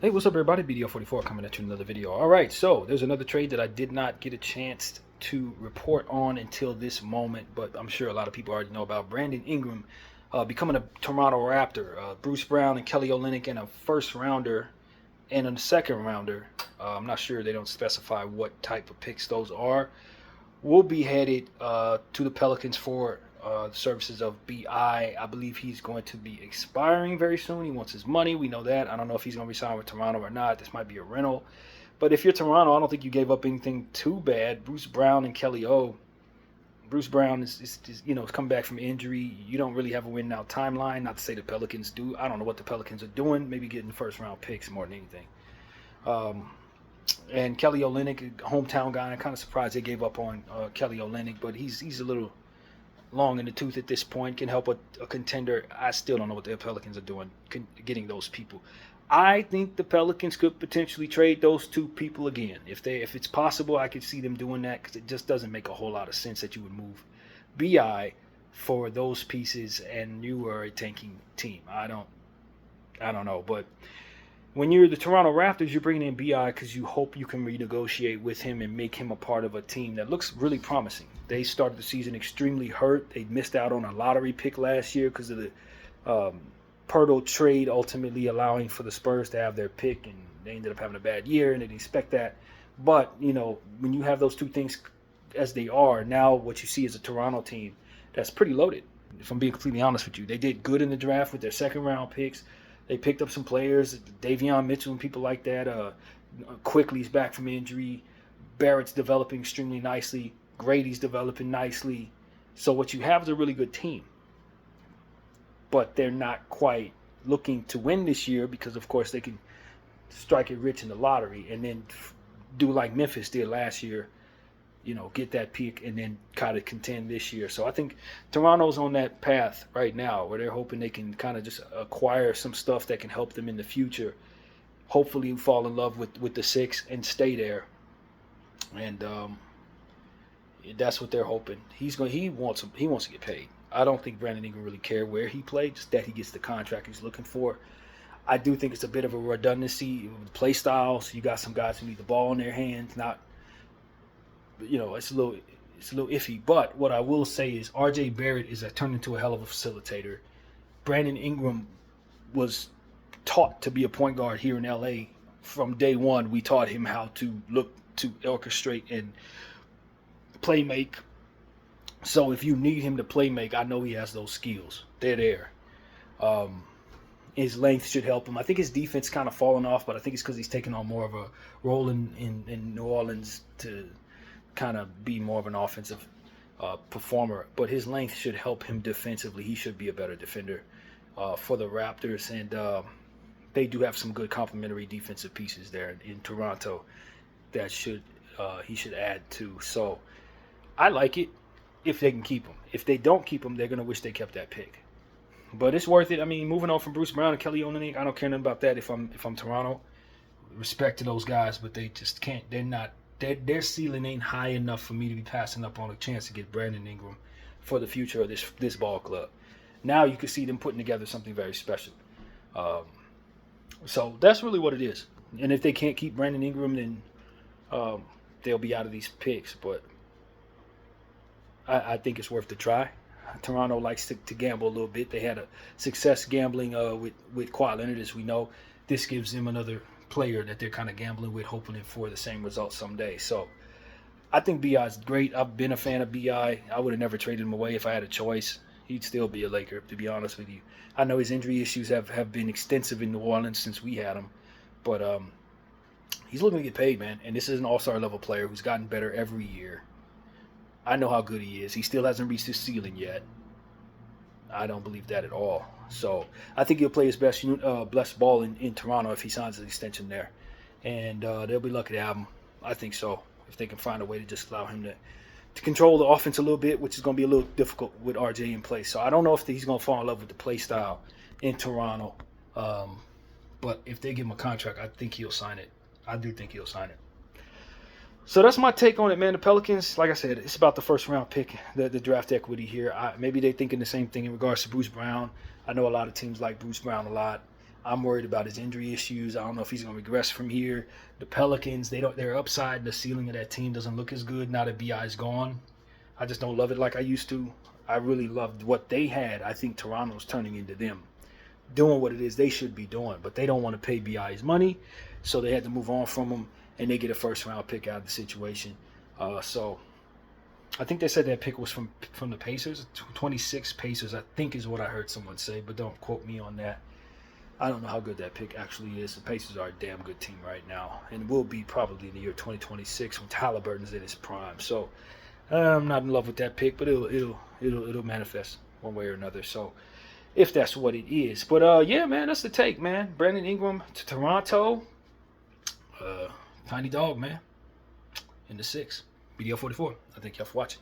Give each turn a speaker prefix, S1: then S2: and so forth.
S1: Hey, what's up, everybody? BDO44 coming at you with another video. All right, so there's another trade that I did not get a chance to report on until this moment, but I'm sure a lot of people already know about. Brandon Ingram becoming a Toronto Raptor. Bruce Brown and Kelly Olynyk and a first rounder and a second rounder. I'm not sure, they don't specify what type of picks those are. Will be headed to the Pelicans for the services of BI. I believe he's going to be expiring very soon. He wants his money. We know that. I don't know if he's going to be signed with Toronto or not. This might be a rental. But if you're Toronto, I don't think you gave up anything too bad. Bruce Brown and Kelly O. Bruce Brown is come back from injury. You don't really have a win now timeline. Not to say the Pelicans do. I don't know what the Pelicans are doing. Maybe getting first round picks more than anything. And Kelly Olynyk, hometown guy. I'm kind of surprised they gave up on Kelly Olynyk, but he's a little long in the tooth at this point. Can help a contender. I still don't know what the Pelicans are doing, getting those people. I think the Pelicans could potentially trade those two people again. If it's possible, I could see them doing that, because it just doesn't make a whole lot of sense that you would move BI for those pieces and you were a tanking team. I don't know, but when you're the Toronto Raptors, you're bringing in BI because you hope you can renegotiate with him and make him a part of a team that looks really promising. They started the season extremely hurt. They missed out on a lottery pick last year because of the Pirtle trade, ultimately allowing for the Spurs to have their pick, and they ended up having a bad year, and they didn't expect that. But, when you have those two things as they are, now what you see is a Toronto team that's pretty loaded. If I'm being completely honest with you, they did good in the draft with their second-round picks. They picked up some players, Davion Mitchell and people like that. Quickly's back from injury. Barrett's developing extremely nicely. Grady's developing nicely. So what you have is a really good team. But they're not quite looking to win this year because, of course, they can strike it rich in the lottery and then do like Memphis did last year, get that pick and then kind of contend this year. So I think Toronto's on that path right now where they're hoping they can kind of just acquire some stuff that can help them in the future. Hopefully fall in love with the six and stay there. And that's what they're hoping. He wants to get paid. I don't think Brandon Ingram really cares where he played, just that he gets the contract he's looking for. I do think it's a bit of a redundancy with play styles. You got some guys who need the ball in their hands, not. It's a little iffy. But what I will say is R.J. Barrett is turned into a hell of a facilitator. Brandon Ingram was taught to be a point guard here in L.A. From day one. We taught him how to look to orchestrate and play make. So if you need him to play make, I know he has those skills. They're there. His length should help him. I think his defense kind of fallen off, but I think it's because he's taking on more of a role in New Orleans to kind of be more of an offensive performer. But his length should help him defensively. He should be a better defender for the Raptors. And they do have some good complementary defensive pieces there in Toronto that he should add to. So I like it if they can keep him. If they don't keep him, they're going to wish they kept that pick. But it's worth it. I mean, moving on from Bruce Brown and Kelly Olynyk, I don't care nothing about that if I'm Toronto. Respect to those guys, but they just can't. They're not. Their ceiling ain't high enough for me to be passing up on a chance to get Brandon Ingram for the future of this ball club. Now you can see them putting together something very special. So that's really what it is. And if they can't keep Brandon Ingram, then they'll be out of these picks. But I think it's worth the try. Toronto likes to gamble a little bit. They had a success gambling with Kawhi Leonard, as we know. This gives them another player that they're kind of gambling with, hoping for the same results someday. So I think BI is great. I've been a fan of BI. I would have never traded him away if I had a choice. He'd still be a Laker, to be honest with you. I know his injury issues have been extensive in New Orleans since we had him. But he's looking to get paid, man. And this is an all-star level player who's gotten better every year. I know how good he is. He still hasn't reached his ceiling yet. I don't believe that at all. So I think he'll play his best ball in Toronto if he signs an extension there. And they'll be lucky to have him. I think so. If they can find a way to just allow him to control the offense a little bit, which is going to be a little difficult with RJ in place. So I don't know if he's going to fall in love with the play style in Toronto. But if they give him a contract, I think he'll sign it. I do think he'll sign it. So that's my take on it, man. The Pelicans, like I said, it's about the first round pick, the draft equity here. Maybe they're thinking the same thing in regards to Bruce Brown. I know a lot of teams like Bruce Brown a lot. I'm worried about his injury issues. I don't know if he's going to regress from here. The Pelicans, they're upside. The ceiling of that team doesn't look as good now that BI's gone. I just don't love it like I used to. I really loved what they had. I think Toronto's turning into them, doing what it is they should be doing, but they don't want to pay BI his money, so they had to move on from him, and they get a first-round pick out of the situation. So I think they said that pick was from the Pacers, 26 Pacers, I think is what I heard someone say, but don't quote me on that. I don't know how good that pick actually is. The Pacers are a damn good team right now, and will be probably in the year 2026 when Halliburton's in his prime. So I'm not in love with that pick, but it'll manifest one way or another. So if that's what it is. But yeah, man, that's the take, man. Brandon Ingram to Toronto. Tiny dog, man. In the 6. BDL 44. I thank y'all for watching.